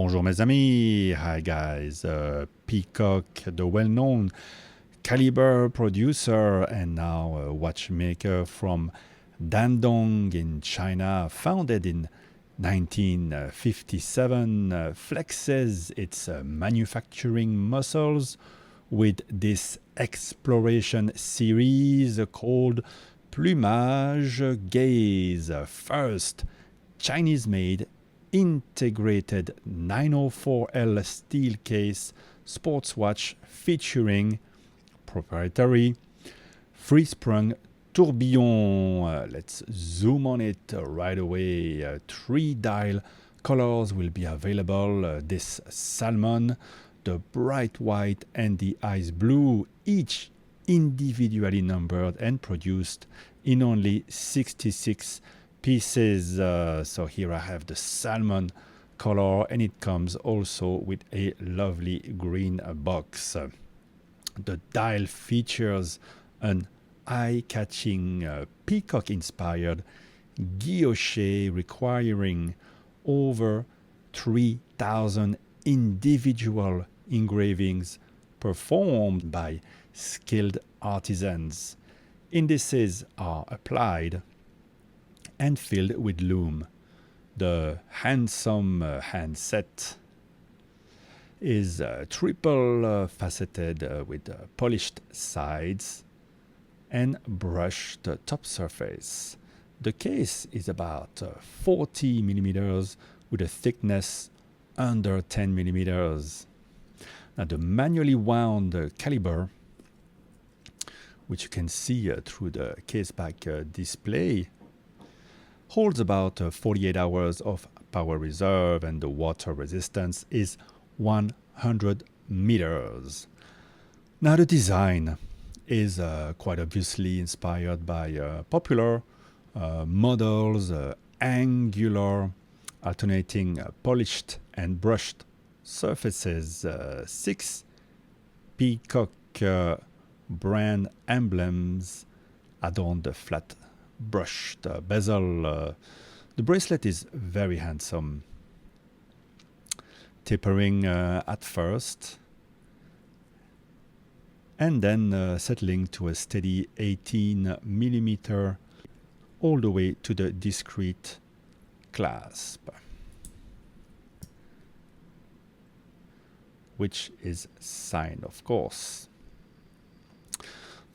Bonjour mes amis, hi guys. Peacock, the well-known caliber producer and now a watchmaker from Dandong in China, founded in 1957, flexes its manufacturing muscles with this exploration series called Plumage Gaze, first Chinese-made integrated 904L steel case sports watch featuring proprietary free-sprung tourbillon. Let's zoom on it right away. 3 dial colors will be available. This salmon, the bright white and the ice blue, each individually numbered and produced in only 66 pieces. So here I have the salmon color, and it comes also with a lovely green box. The dial features an eye-catching peacock-inspired guilloche requiring over 3,000 individual engravings performed by skilled artisans. Indices are applied and filled with loom. The handsome handset is triple faceted with polished sides and brushed top surface. The case is about 40 millimeters with a thickness under 10 millimeters. Now the manually wound caliber, which you can see through the case back display, holds about 48 hours of power reserve, and the water resistance is 100 meters. Now the design is quite obviously inspired by popular models, angular, alternating polished and brushed surfaces. 6 Peacock brand emblems adorn the flat brushed bezel. The bracelet is very handsome, tapering at first and then settling to a steady 18 millimeter all the way to the discreet clasp, which is signed, of course.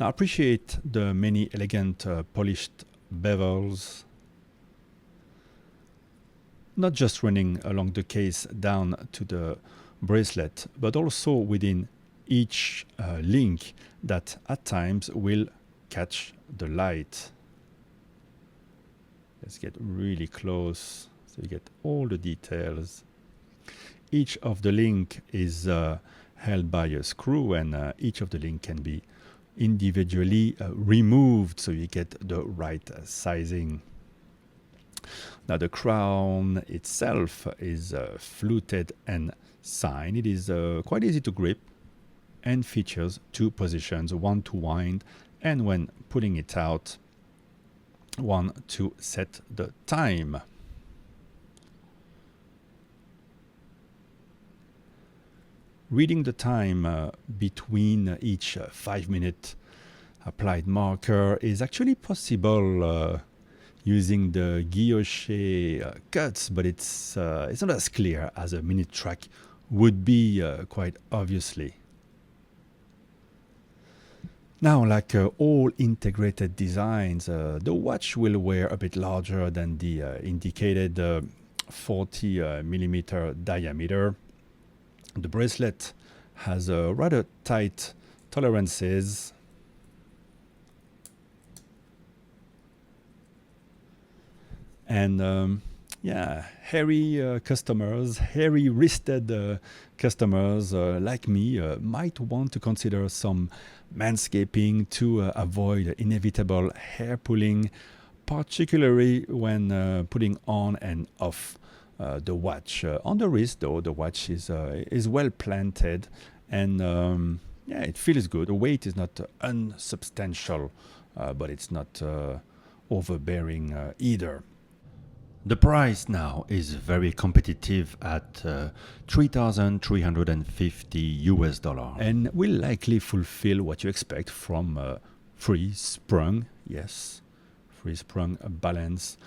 Now appreciate the many elegant polished bevels, not just running along the case down to the bracelet, but also within each link that at times will catch the light. Let's get really close so you get all the details. Each of the link is held by a screw, and each of the link can be individually removed so you get the right sizing. Now the crown itself is fluted and signed. It is quite easy to grip and features 2 positions, one to wind and when pulling it out, one to set the time. Reading the time between each 5-minute applied marker is actually possible using the guilloche cuts, but it's not as clear as a minute track would be, quite obviously. Now, like all integrated designs, the watch will wear a bit larger than the indicated 40 millimeter diameter. The bracelet has rather tight tolerances, and hairy customers, hairy-wristed customers like me might want to consider some manscaping to avoid inevitable hair pulling, particularly when putting on and off the watch. On the wrist, though, the watch is well planted, and it feels good. The weight is not unsubstantial, but it's not overbearing either. The price now is very competitive at 3,350 US dollar and will likely fulfill what you expect from free-sprung, yes, free-sprung balance,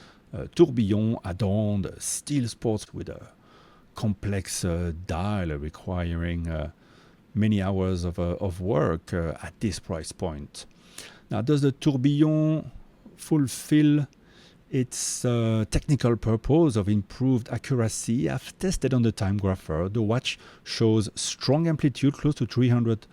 tourbillon adorned steel sports with a complex dial requiring many hours of work at this price point. Now, does the tourbillon fulfill its technical purpose of improved accuracy? I've tested on the time grapher. The watch shows strong amplitude, close to 300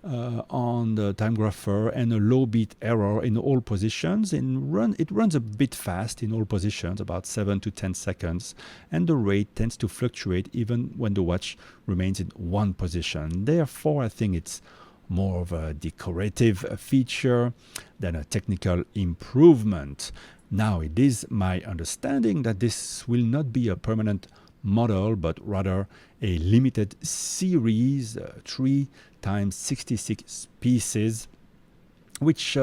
on the time grapher, and a low beat error in all positions. It runs a bit fast in all positions, about 7 to 10 seconds, and the rate tends to fluctuate even when the watch remains in one position. Therefore, I think it's more of a decorative feature than a technical improvement. Now, it is my understanding that this will not be a permanent model, but rather a limited series, 3 times 66 pieces, which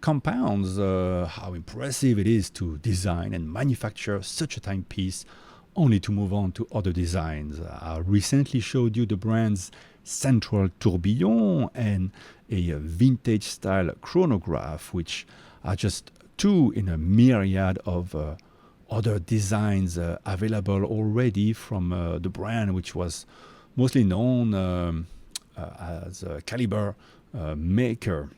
compounds how impressive it is to design and manufacture such a timepiece only to move on to other designs. I recently showed you the brand's central tourbillon and a vintage style chronograph, which are just two in a myriad of other designs available already from the brand, which was mostly known as a caliber maker.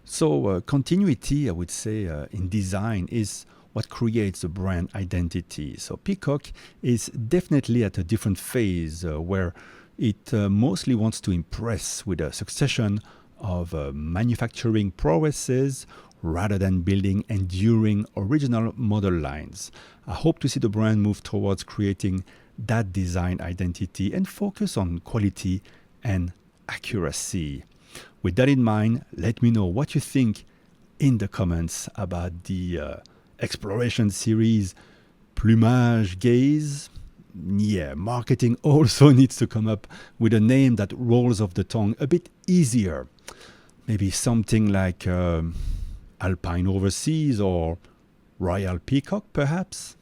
So continuity, I would say, in design is what creates a brand identity. So Peacock is definitely at a different phase where it mostly wants to impress with a succession of manufacturing prowesses rather than building enduring original model lines. I hope to see the brand move towards creating that design identity and focus on quality and accuracy. With that in mind, let me know what you think in the comments about the exploration series Plumage Gaze. Yeah, marketing also needs to come up with a name that rolls off the tongue a bit easier. Maybe something like Alpine Overseas or Royal Peacock, perhaps?